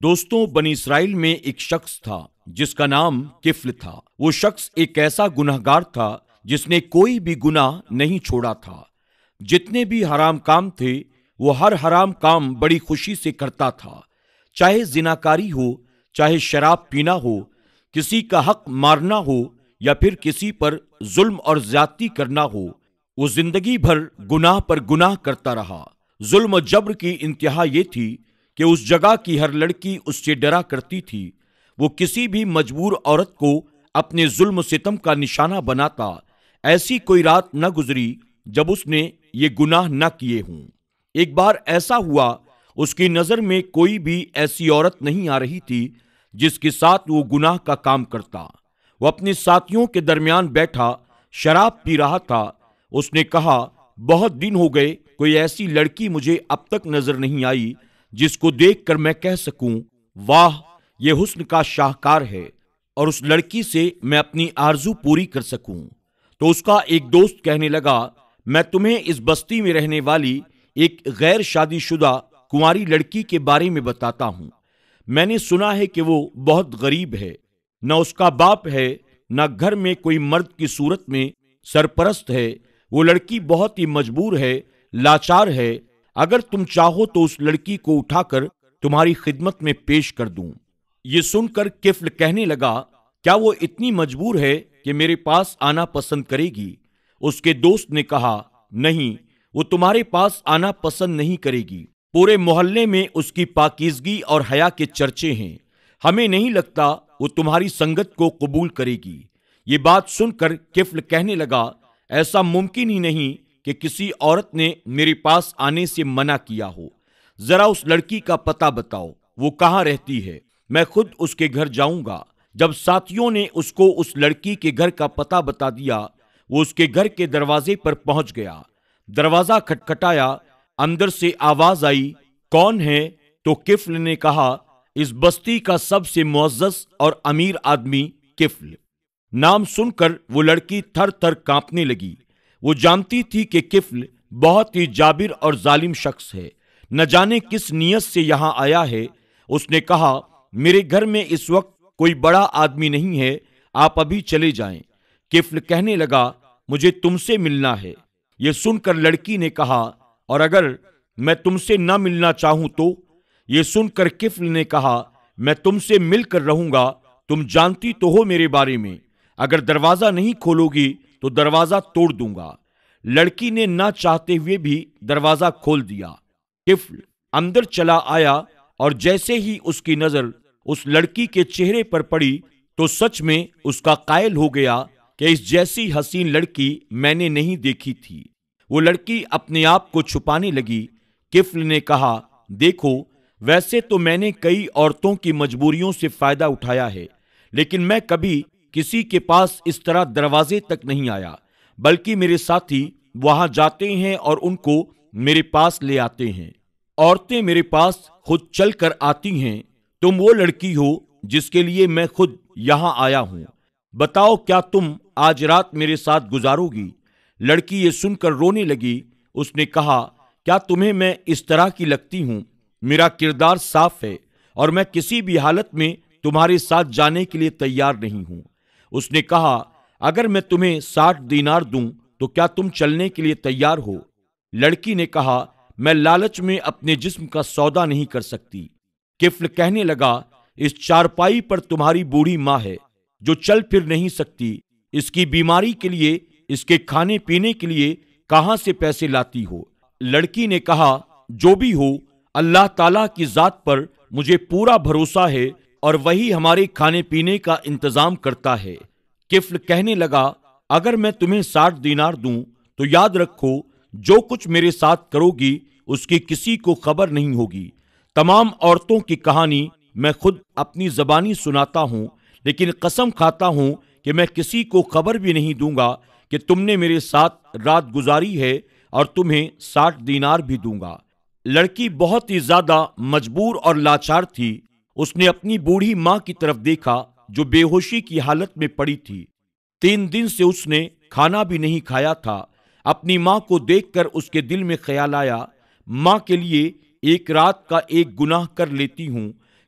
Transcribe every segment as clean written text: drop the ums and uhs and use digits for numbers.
دوستوں، بنی اسرائیل میں ایک شخص تھا جس کا نام کفل تھا۔ وہ شخص ایک ایسا گنہگار تھا جس نے کوئی بھی گناہ نہیں چھوڑا تھا۔ جتنے بھی حرام کام تھے وہ ہر حرام کام بڑی خوشی سے کرتا تھا، چاہے زناکاری ہو، چاہے شراب پینا ہو، کسی کا حق مارنا ہو یا پھر کسی پر ظلم اور زیادتی کرنا ہو۔ وہ زندگی بھر گناہ پر گناہ کرتا رہا۔ ظلم و جبر کی انتہا یہ تھی کہ اس جگہ کی ہر لڑکی اس سے ڈرا کرتی تھی۔ وہ کسی بھی مجبور عورت کو اپنے ظلم و ستم کا نشانہ بناتا۔ ایسی کوئی رات نہ گزری جب اس نے یہ گناہ نہ کیے ہوں۔ ایک بار ایسا ہوا، اس کی نظر میں کوئی بھی ایسی عورت نہیں آ رہی تھی جس کے ساتھ وہ گناہ کا کام کرتا۔ وہ اپنے ساتھیوں کے درمیان بیٹھا شراب پی رہا تھا۔ اس نے کہا، بہت دن ہو گئے، کوئی ایسی لڑکی مجھے اب تک نظر نہیں آئی جس کو دیکھ کر میں کہہ سکوں، واہ، یہ حسن کا شاہکار ہے، اور اس لڑکی سے میں اپنی آرزو پوری کر سکوں۔ تو اس کا ایک دوست کہنے لگا، میں تمہیں اس بستی میں رہنے والی ایک غیر شادی شدہ کنواری لڑکی کے بارے میں بتاتا ہوں۔ میں نے سنا ہے کہ وہ بہت غریب ہے، نہ اس کا باپ ہے، نہ گھر میں کوئی مرد کی صورت میں سرپرست ہے۔ وہ لڑکی بہت ہی مجبور ہے، لاچار ہے۔ اگر تم چاہو تو اس لڑکی کو اٹھا کر تمہاری خدمت میں پیش کر دوں۔ یہ سن کر کفل کہنے لگا، کیا وہ اتنی مجبور ہے کہ میرے پاس آنا پسند کرے گی؟ اس کے دوست نے کہا، نہیں، وہ تمہارے پاس آنا پسند نہیں کرے گی۔ پورے محلے میں اس کی پاکیزگی اور حیا کے چرچے ہیں۔ ہمیں نہیں لگتا وہ تمہاری سنگت کو قبول کرے گی۔ یہ بات سن کر کفل کہنے لگا، ایسا ممکن ہی نہیں کہ کسی عورت نے میرے پاس آنے سے منع کیا ہو۔ ذرا اس لڑکی کا پتہ بتاؤ، وہ کہاں رہتی ہے، میں خود اس کے گھر جاؤں گا۔ جب ساتھیوں نے اس کو اس لڑکی کے گھر کا پتہ بتا دیا، وہ اس کے گھر کے دروازے پر پہنچ گیا۔ دروازہ کھٹکھٹایا، اندر سے آواز آئی، کون ہے؟ تو کفل نے کہا، اس بستی کا سب سے معزز اور امیر آدمی کفل۔ نام سن کر وہ لڑکی تھر تھر کانپنے لگی۔ وہ جانتی تھی کہ کفل بہت ہی جابر اور ظالم شخص ہے، نہ جانے کس نیت سے یہاں آیا ہے۔ اس نے کہا، میرے گھر میں اس وقت کوئی بڑا آدمی نہیں ہے، آپ ابھی چلے جائیں۔ کفل کہنے لگا، مجھے تم سے ملنا ہے۔ یہ سن کر لڑکی نے کہا، اور اگر میں تم سے نہ ملنا چاہوں تو؟ یہ سن کر کفل نے کہا، میں تم سے مل کر رہوں گا، تم جانتی تو ہو میرے بارے میں، اگر دروازہ نہیں کھولو گی تو دروازہ توڑ دوں گا۔ لڑکی نے نہ چاہتے ہوئے بھی دروازہ کھول دیا۔ کفل اندر چلا آیا، اور جیسے ہی اس کی نظر اس لڑکی کے چہرے پر پڑی تو سچ میں اس کا قائل ہو گیا کہ اس جیسی حسین لڑکی میں نے نہیں دیکھی تھی۔ وہ لڑکی اپنے آپ کو چھپانے لگی۔ کفل نے کہا، دیکھو، ویسے تو میں نے کئی عورتوں کی مجبوریوں سے فائدہ اٹھایا ہے، لیکن میں کبھی کسی کے پاس اس طرح دروازے تک نہیں آیا، بلکہ میرے ساتھی وہاں جاتے ہیں اور ان کو میرے پاس لے آتے ہیں۔ عورتیں میرے پاس خود چل کر آتی ہیں۔ تم وہ لڑکی ہو جس کے لیے میں خود یہاں آیا ہوں۔ بتاؤ، کیا تم آج رات میرے ساتھ گزارو گی؟ لڑکی یہ سن کر رونے لگی۔ اس نے کہا، کیا تمہیں میں اس طرح کی لگتی ہوں؟ میرا کردار صاف ہے، اور میں کسی بھی حالت میں تمہارے ساتھ جانے کے لیے تیار نہیں ہوں۔ اس نے کہا، اگر میں تمہیں 60 دینار دوں تو کیا تم چلنے کے لیے تیار ہو؟ لڑکی نے کہا، میں لالچ میں اپنے جسم کا سودا نہیں کر سکتی۔ کفل کہنے لگا، اس چارپائی پر تمہاری بوڑھی ماں ہے جو چل پھر نہیں سکتی، اس کی بیماری کے لیے، اس کے کھانے پینے کے لیے کہاں سے پیسے لاتی ہو؟ لڑکی نے کہا، جو بھی ہو، اللہ تعالیٰ کی ذات پر مجھے پورا بھروسہ ہے، اور وہی ہمارے کھانے پینے کا انتظام کرتا ہے۔ کفل کہنے لگا، اگر میں تمہیں 60 دینار دوں تو یاد رکھو، جو کچھ میرے ساتھ کرو گی اس کی کسی کو خبر نہیں ہوگی۔ تمام عورتوں کی کہانی میں خود اپنی زبانی سناتا ہوں، لیکن قسم کھاتا ہوں کہ میں کسی کو خبر بھی نہیں دوں گا کہ تم نے میرے ساتھ رات گزاری ہے، اور تمہیں 60 دینار بھی دوں گا۔ لڑکی بہت ہی زیادہ مجبور اور لاچار تھی۔ اس نے اپنی بوڑھی ماں کی طرف دیکھا جو بے ہوشی کی حالت میں پڑی تھی۔ 3 دن سے اس نے کھانا بھی نہیں کھایا تھا۔ اپنی ماں کو دیکھ کر اس کے دل میں خیال آیا، ماں کے لیے ایک رات کا ایک گناہ کر لیتی ہوں،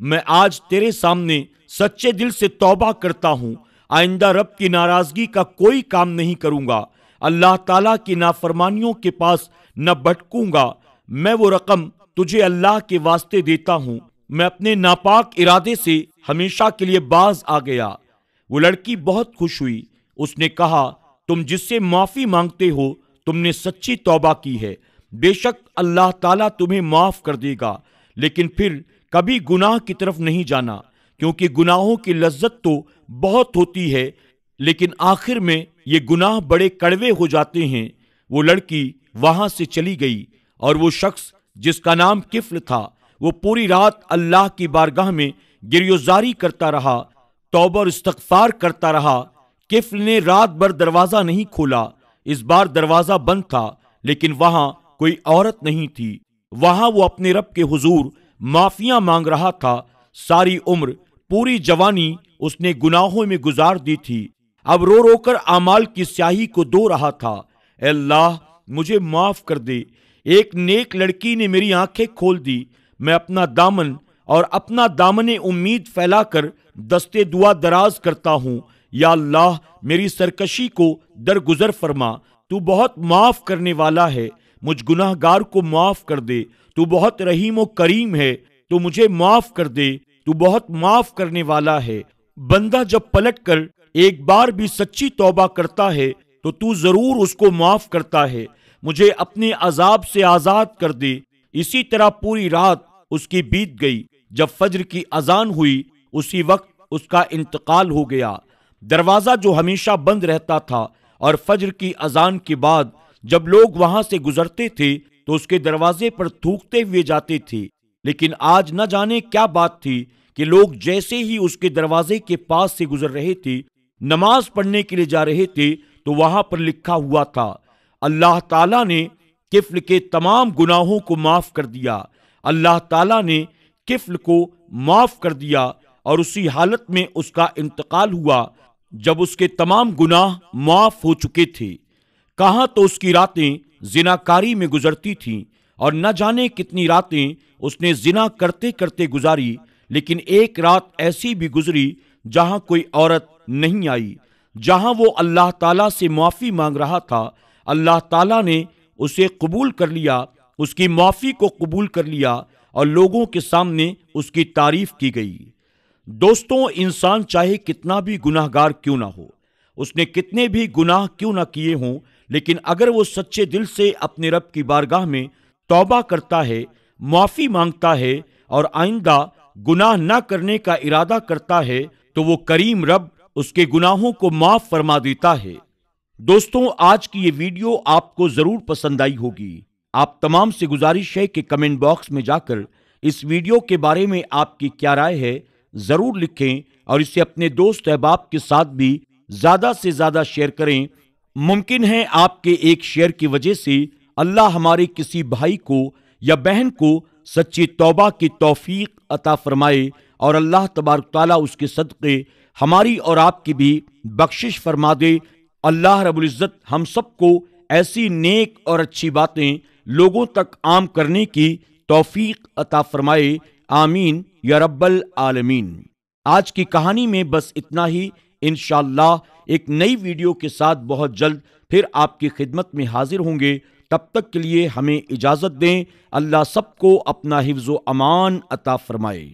میں آج تیرے سامنے سچے دل سے توبہ کرتا ہوں، آئندہ رب کی ناراضگی کا کوئی کام نہیں کروں گا، اللہ تعالیٰ کی نافرمانیوں کے پاس نہ بھٹکوں گا۔ میں وہ رقم تجھے اللہ کے واسطے دیتا ہوں۔ میں اپنے ناپاک ارادے سے ہمیشہ کے لیے باز آ گیا۔ وہ لڑکی بہت خوش ہوئی۔ اس نے کہا، تم جس سے معافی مانگتے ہو تم نے سچی توبہ کی ہے، بے شک اللہ تعالیٰ تمہیں معاف کر دے گا، لیکن پھر کبھی گناہ کی طرف نہیں جانا، کیونکہ گناہوں کی لذت تو بہت ہوتی ہے لیکن آخر میں یہ گناہ بڑے کڑوے ہو جاتے ہیں۔ وہ لڑکی وہاں سے چلی گئی اور وہ شخص جس کا نام کفل تھا وہ پوری رات اللہ کی بارگاہ میں گریوزاری کرتا رہا، توبہ اور استغفار کرتا رہا۔ کفل نے رات بھر دروازہ نہیں کھولا۔ اس بار دروازہ بند تھا لیکن وہاں کوئی عورت نہیں تھی۔ وہاں وہ اپنے رب کے حضور معافیاں مانگ رہا تھا۔ ساری عمر، پوری جوانی اس نے گناہوں میں گزار دی تھی، اب رو رو کر اعمال کی سیاہی کو دھو رہا تھا۔ اے اللہ، مجھے معاف کر دے، ایک نیک لڑکی نے میری آنکھیں کھول دی۔ میں اپنا دامن امید پھیلا کر دستے دعا دراز کرتا ہوں، یا اللہ میری سرکشی کو درگزر فرما، تو بہت معاف کرنے والا ہے، مجھ گناہ گار کو معاف کر دے، تو بہت رحیم و کریم ہے، تو مجھے معاف کر دے، تو بہت معاف کرنے والا ہے۔ بندہ جب پلٹ کر ایک بار بھی سچی توبہ کرتا ہے تو ضرور اس کو معاف کرتا ہے۔ مجھے اپنے عذاب سے آزاد کر دے۔ اسی طرح پوری رات اس کی بیت گئی۔ جب فجر کی اذان ہوئی اسی وقت اس کا انتقال ہو گیا۔ دروازہ جو ہمیشہ بند رہتا تھا اور فجر کی اذان کے بعد جب لوگ وہاں سے گزرتے تھے تو اس کے دروازے پر تھوکتے ہوئے جاتے تھے، لیکن آج نہ جانے کیا بات تھی کہ لوگ جیسے ہی اس کے دروازے کے پاس سے گزر رہے تھے، نماز پڑھنے کے لیے جا رہے تھے تو وہاں پر لکھا ہوا تھا، اللہ تعالیٰ نے کفل کے تمام گناہوں کو معاف کر دیا۔ اللہ تعالیٰ نے کفل کو معاف کر دیا اور اسی حالت میں اس کا انتقال ہوا جب اس کے تمام گناہ معاف ہو چکے تھے۔ کہاں تو اس کی راتیں زناکاری میں گزرتی تھیں اور نہ جانے کتنی راتیں اس نے زنا کرتے کرتے گزاری، لیکن ایک رات ایسی بھی گزری جہاں کوئی عورت نہیں آئی۔ جہاں وہ اللہ تعالیٰ سے معافی مانگ رہا تھا، اللہ تعالیٰ نے اسے قبول کر لیا، اس کی معافی کو قبول کر لیا اور لوگوں کے سامنے اس کی تعریف کی گئی۔ دوستوں، انسان چاہے کتنا بھی گناہ گار کیوں نہ ہو، اس نے کتنے بھی گناہ کیوں نہ کیے ہوں، لیکن اگر وہ سچے دل سے اپنے رب کی بارگاہ میں توبہ کرتا ہے، معافی مانگتا ہے اور آئندہ گناہ نہ کرنے کا ارادہ کرتا ہے تو وہ کریم رب اس کے گناہوں کو معاف فرما دیتا ہے۔ دوستوں، آج کی یہ ویڈیو آپ کو ضرور پسند آئی ہوگی۔ آپ تمام سے گزارش ہے کہ کمنٹ باکس میں جا کر اس ویڈیو کے بارے میں آپ کی کیا رائے ہے ضرور لکھیں اور اسے اپنے دوست احباب کے ساتھ بھی زیادہ سے زیادہ شیئر کریں۔ ممکن ہے آپ کے ایک شیئر کی وجہ سے اللہ ہمارے کسی بھائی کو یا بہن کو سچی توبہ کی توفیق عطا فرمائے اور اللہ تبارک تعالیٰ اس کے صدقے ہماری اور آپ کی بھی بخشش فرما دے۔ اللہ رب العزت ہم سب کو ایسی نیک اور اچھی باتیں لوگوں تک عام کرنے کی توفیق عطا فرمائے، آمین یا رب العالمین۔ آج کی کہانی میں بس اتنا ہی۔ انشاءاللہ ایک نئی ویڈیو کے ساتھ بہت جلد پھر آپ کی خدمت میں حاضر ہوں گے۔ تب تک کے لیے ہمیں اجازت دیں۔ اللہ سب کو اپنا حفظ و امان عطا فرمائے۔